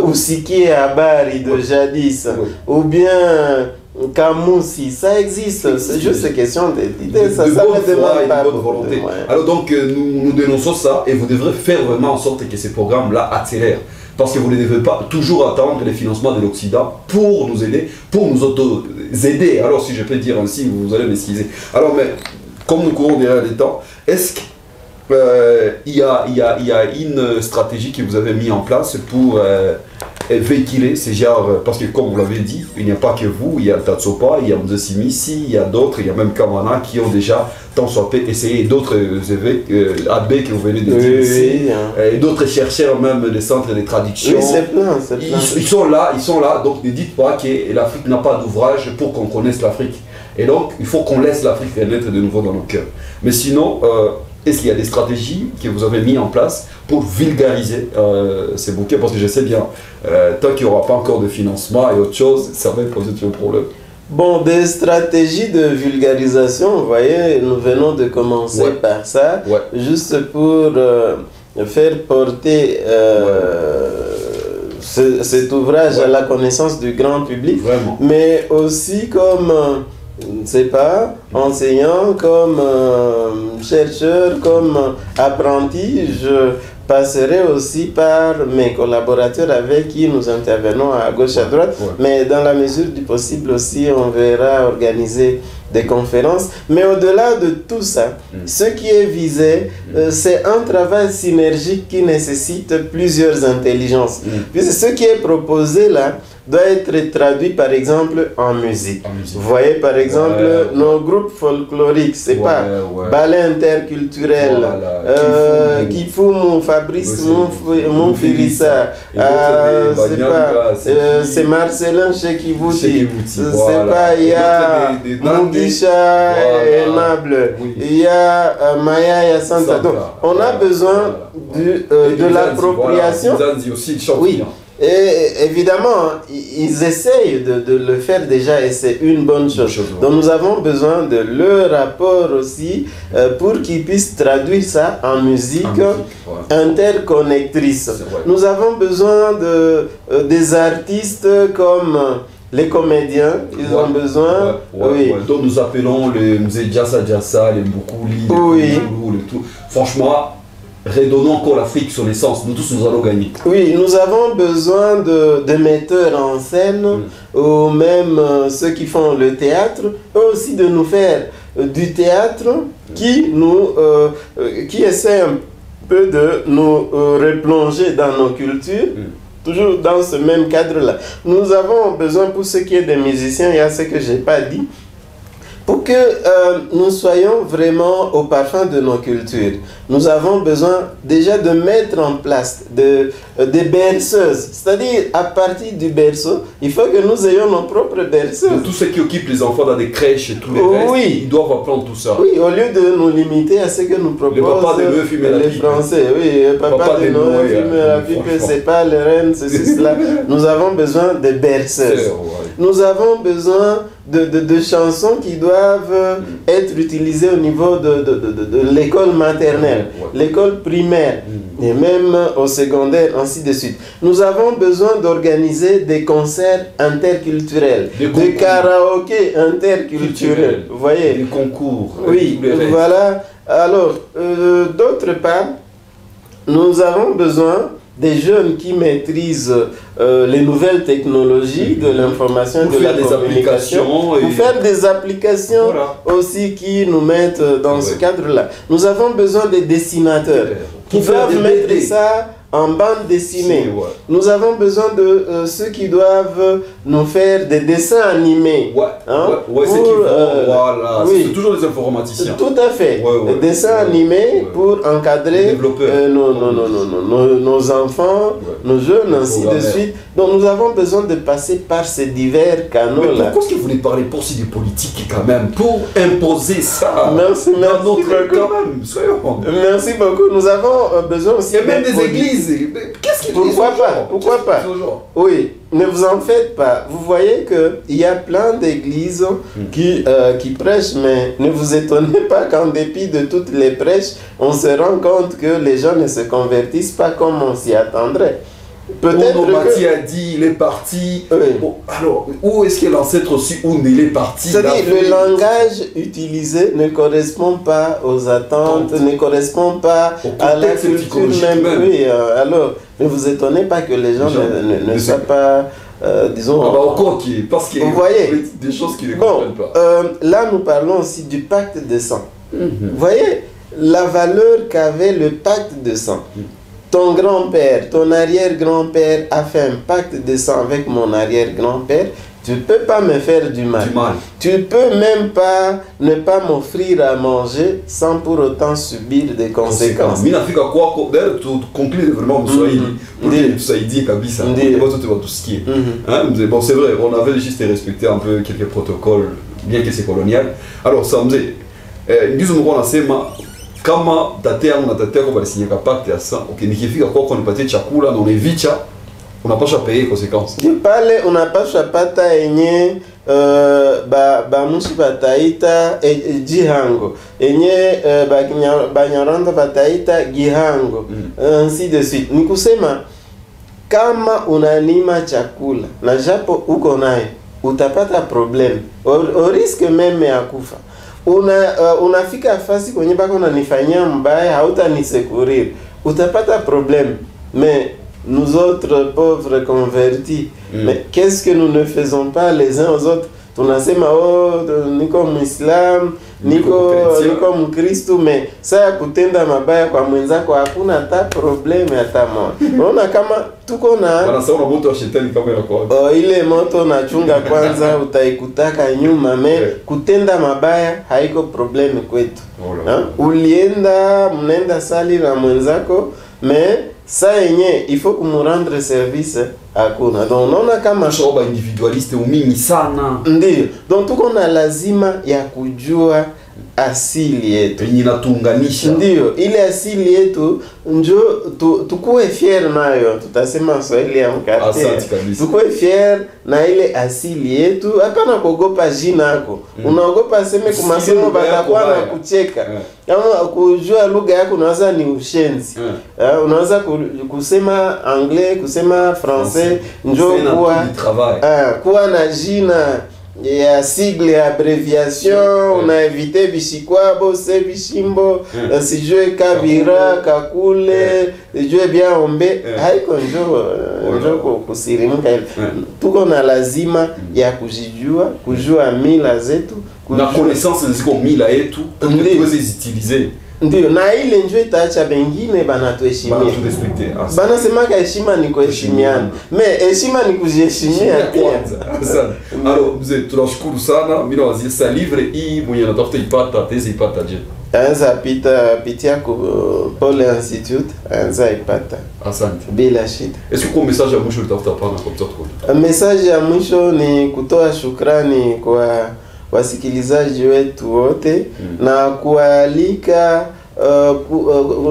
[SPEAKER 2] Usiki Habari de jadis ou bien Kamusi, ça existe, c'est juste une question d'éditer, ça ne demande pas beaucoup de moyens.
[SPEAKER 1] Alors donc nous dénonçons ça et vous devrez faire vraiment en sorte que ces programmes-là accélèrent. Parce que vous ne devez pas toujours attendre les financements de l'Occident pour nous aider, pour nous auto-aider. Alors si je peux dire ainsi, vous allez m'excuser. Alors mais, comme nous courons derrière les temps, est-ce qu'il y a une stratégie que vous avez mise en place pour véhiculer ces genres, parce que comme vous l'avez dit, il n'y a pas que vous, il y a Tatsopa, il y a Mzesimisi, il y a d'autres, il y a même Kamana qui ont déjà tant soit peu essayé, d'autres abbés que vous venez de dire ici, et d'autres chercheurs même des centres de traduction.
[SPEAKER 2] Oui, c'est plein, c'est plein.
[SPEAKER 1] Ils sont là, donc ne dites pas que l'Afrique n'a pas d'ouvrage pour qu'on connaisse l'Afrique. Et donc, il faut qu'on laisse l'Afrique renaître de nouveau dans nos cœurs. Mais sinon, est-ce qu'il y a des stratégies que vous avez mises en place pour vulgariser ces bouquins? Parce que je sais bien, tant qu'il n'y aura pas encore de financement et autre chose, ça va poser tout le problème.
[SPEAKER 2] Bon, des stratégies de vulgarisation, vous voyez, nous venons de commencer par ça, juste pour faire porter cet ouvrage à la connaissance du grand public, mais aussi comme je ne sais pas, enseignant, comme chercheur, comme apprenti, je passerai aussi par mes collaborateurs avec qui nous intervenons à gauche, à droite. Mais dans la mesure du possible aussi, on verra organiser des conférences. Mais au-delà de tout ça, ce qui est visé, c'est un travail synergique qui nécessite plusieurs intelligences. Puisque ce qui est proposé là doit être traduit par exemple en musique. Vous voyez par exemple nos groupes folkloriques, c'est pas ballet interculturel, Kifumu, Fabrice Moufirissa, c'est Marcelin Chekibouti, c'est pas, il y a Mugisha et Nable, il y a Maya et Santa. Donc on a besoin de l'appropriation. Oui. Et évidemment, ils essayent de le faire déjà et c'est une bonne chose. Donc nous avons besoin de leur rapport aussi pour qu'ils puissent traduire ça en musique interconnectrice. Nous avons besoin des artistes comme les comédiens, ils ont besoin.
[SPEAKER 1] Donc nous appelons les Djassa, les Mboukouli, les tout. Franchement, redonnons encore l'Afrique son essence, nous tous nous allons gagner.
[SPEAKER 2] Oui, nous avons besoin de metteurs en scène, ou même ceux qui font le théâtre, eux aussi de nous faire du théâtre qui essaie un peu de nous replonger dans nos cultures. Toujours dans ce même cadre-là. Nous avons besoin, pour ce qui est des musiciens, il y a ce que je n'ai pas dit, pour que nous soyons vraiment au parfum de nos cultures, nous avons besoin déjà de mettre en place des berceuses. C'est-à-dire, à partir du berceau, il faut que nous ayons nos propres berceuses.
[SPEAKER 1] De tous ceux qui occupent les enfants dans des crèches et tous les restes, ils doivent apprendre tout ça.
[SPEAKER 2] Oui, au lieu de nous limiter à ce que nous proposent les Français. Oui, le papa de Noël fume la pipe, c'est pas le reine, c'est cela. Nous avons besoin de berceuses. Nous avons besoin de chansons qui doivent être utilisées au niveau de l'école maternelle, l'école primaire et même au secondaire, ainsi de suite. Nous avons besoin d'organiser des concerts interculturels, des karaokés interculturels, vous voyez.
[SPEAKER 1] Des concours.
[SPEAKER 2] Oui, voilà. Alors, d'autre part, nous avons besoin des jeunes qui maîtrisent les nouvelles technologies de l'information et de la communication, pour faire des applications aussi qui nous mettent dans ce cadre-là. Nous avons besoin des dessinateurs qui doivent mettre ça en bande dessinée. Nous avons besoin de ceux qui doivent nous faire des dessins animés.
[SPEAKER 1] C'est toujours les informaticiens.
[SPEAKER 2] Tout à fait. Des dessins animés pour encadrer nos enfants, nos jeunes, ainsi de suite. Donc nous avons besoin de passer par ces divers canaux-là.
[SPEAKER 1] Pourquoi est-ce que vous voulez parler pour si des politiques quand même, pour imposer ça?
[SPEAKER 2] Merci beaucoup. Merci beaucoup. Nous avons besoin aussi.
[SPEAKER 1] Et même des églises. Qu'est-ce qu'ils
[SPEAKER 2] Pourquoi pas? Pourquoi pas? Oui, ne vous en faites pas. Vous voyez qu'il y a plein d'églises qui prêchent, mais ne vous étonnez pas qu'en dépit de toutes les prêches, on se rend compte que les gens ne se convertissent pas comme on s'y attendrait.
[SPEAKER 1] Peut-être que a dit, il est parti. Alors, où est-ce que l'ancêtre aussi, où il est parti?
[SPEAKER 2] C'est-à-dire, le langage utilisé ne correspond pas aux attentes, ne correspond pas à la culture même. Oui, alors, ne vous étonnez pas que les gens ne soient pas, disons...
[SPEAKER 1] parce qu'il y a des choses qui ne comprennent pas.
[SPEAKER 2] Là, nous parlons aussi du pacte de sang. Vous voyez, la valeur qu'avait le pacte de sang. Ton grand-père, ton arrière-grand-père a fait un pacte de sang avec mon arrière-grand-père. Tu ne peux pas me faire du mal. Tu ne peux même pas ne pas m'offrir à manger sans pour autant subir des conséquences.
[SPEAKER 1] D'ailleurs, tu conclus vraiment Saïdi Kabisa. Bon, c'est vrai, on avait juste respecté un peu quelques protocoles, bien que c'est colonial. Alors, ça me dit, kama tate yangu na tate yako balisinyaka pacte ya sang, nikifika kwako nipatie chakula na unevicha, unapaswa paye consequence.
[SPEAKER 2] Pale unapaswa pata yenye bamushi bataita jihango, yenye banyaranda bataita gihango, ainsi de suite. Ni kusema kama unanima chakula na japo uko naye utapata problem, au risque meme ya kufa. Unafika fasi kwenye bako unanifanyia mbaya, hautanisekurir, utapata problem. Mais nous autres pauvres convertis, mais qu'est-ce que nous ne faisons pas les uns aux autres? Tunasema niko Muislam, niko Mkristo, mais saa kutenda mabaya kwa mwenzako hakuna hata problem hata moja. Unaona kama tuko na
[SPEAKER 1] wanasema moto wa shetani kama inakuwa.
[SPEAKER 2] Ile moto nachunga kwanza utaikutaka nyuma, kutenda mabaya haiko problem kwetu. Ulienda mnaenda sali na mwenzako, mais ça yenye il faut kumurendre service hakuna. Donc unaona kama
[SPEAKER 1] shoba individualiste umingi sana.
[SPEAKER 2] Ndio. Donc tuko na lazima ya kujua asili yetu.
[SPEAKER 1] Inatuunganisha.
[SPEAKER 2] Ndio, ile asili yetu njo tukue fier nayo. Tutasema Swahili ya mkate. Tukue fier na ile asili yetu. Hapana kuogopa jina yako. Unaogopa seme kwa masomo batakuwa na kucheka. Kama kujua lugha yako unaweza ni ushenzi. Unaweza kusema anglais, kusema français, njo kuwa na jina ya sigle ya abreviation, unaevite bishikwabo, se bishimbo, sijue kabira, kakule, sijue biaombe, haiko njo kusirimuka. Tuko na lazima ya kujua mila zetu.
[SPEAKER 1] Na connaissance ziko mila yetu, tuweze zitilize.
[SPEAKER 2] Ndio, na ile njo itaacha bengine banatuheshimia. Bana semaka heshima ni kuheshimiana. Heshima ni kujiheshimia
[SPEAKER 1] kwanza. Alors, mzee, tunashukuru sana. Mimi nawazia sa livre hii mwenye natafuta ipata je.
[SPEAKER 2] Anza pitia ku Pole Institute, anza ipata.
[SPEAKER 1] Asante.
[SPEAKER 2] Bila shida.
[SPEAKER 1] Est-ce que message ya mwisho utafuta pana kwa mtoto?
[SPEAKER 2] Message ya mwisho ni kutoa shukrani kwa wasikilizaji wetu wote na kualika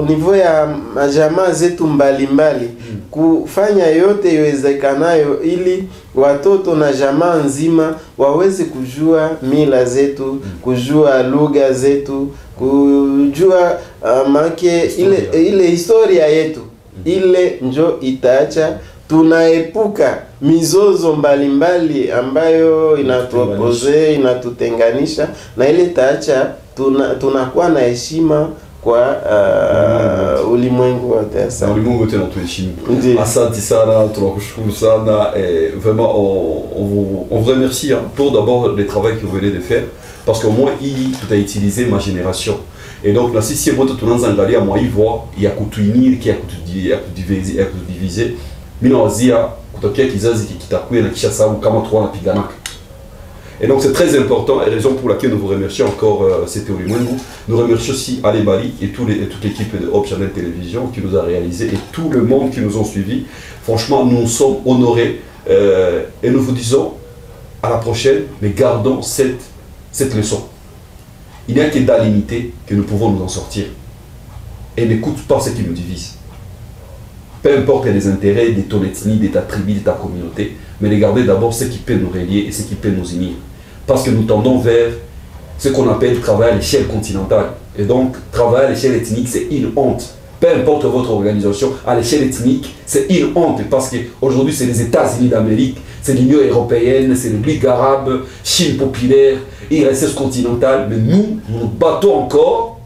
[SPEAKER 2] niveau ya majamaa zetu mbalimbali kufanya yote iwezekanayo ili watoto na jamaa nzima waweze kujua mila zetu, kujua lugha zetu, kujua ile historia yetu. Ile njo itaacha tunaepuka mizozo mbalimbali ambayo inatuopoze, inatutenganisha, na ile itaacha tunakuwa na heshima kwa ulimwengu wote. Asante.
[SPEAKER 1] Ulimwengu wote natuheshimu. Asante sana, tunakushukuru sana. Vraiment, on vous remercie pour d'abord le travail que vous venez de faire, parce que moi, tout a utilisé ma génération. Et donc, la sisi moto tunaanza angalia mwa hivyo ya kutuinir, ya kudiviser. Mimi nawazia kutokea kizazi kitakuwa na kisha sababu kama tuwa napiganaka. Et donc c'est très important, et raison pour laquelle nous vous remercions encore, c'était Ulimwengu. Nous remercions aussi Ali Bali et toute l'équipe de Hope Channel Télévision qui nous a réalisé et tout le monde qui nous ont suivis. Franchement, nous sommes honorés et nous vous disons à la prochaine, mais gardons cette leçon. Il n'y a que dans l'unité que nous pouvons nous en sortir. Et n'écoute pas ce qui nous divise. Peu importe les intérêts de ton ethnie, de ta tribu, de ta communauté, mais regardez d'abord ce qui peut nous relier et ce qui peut nous unir. Parce que nous tendons vers ce qu'on appelle travail à l'échelle continentale. Et donc, travail à l'échelle ethnique, c'est une honte. Peu importe votre organisation, à l'échelle ethnique, c'est une honte. Parce qu'aujourd'hui, c'est les États-Unis d'Amérique, c'est l'Union européenne, c'est le Ligue arabe, Chine populaire, IRSS continentale. Mais nous nous battons encore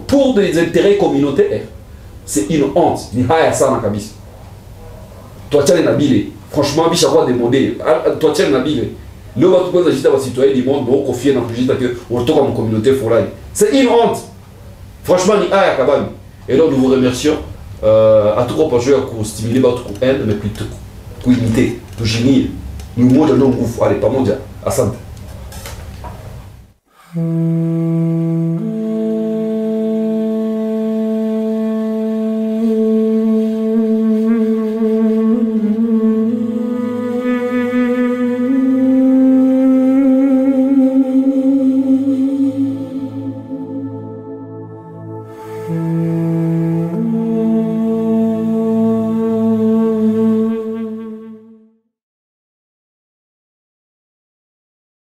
[SPEAKER 1] pour des intérêts communautaires. C'est une honte. Ni haya sana kabisa. Tuachane na bile. Franchement, bisha kwa demander. Tuachane na bile. Leo watu kwanza jita wa citoyen du monde boko fier na kujita que on toka mu communauté fulani. C'est une honte. Franchement, ni haya kabani. Et donc nous vous remercions. À tout cas, je vais stimuler votre haine, mais plutôt kuimiter, tujinir. Ni umoja ndio nguvu. Allez, pamoja. Asante.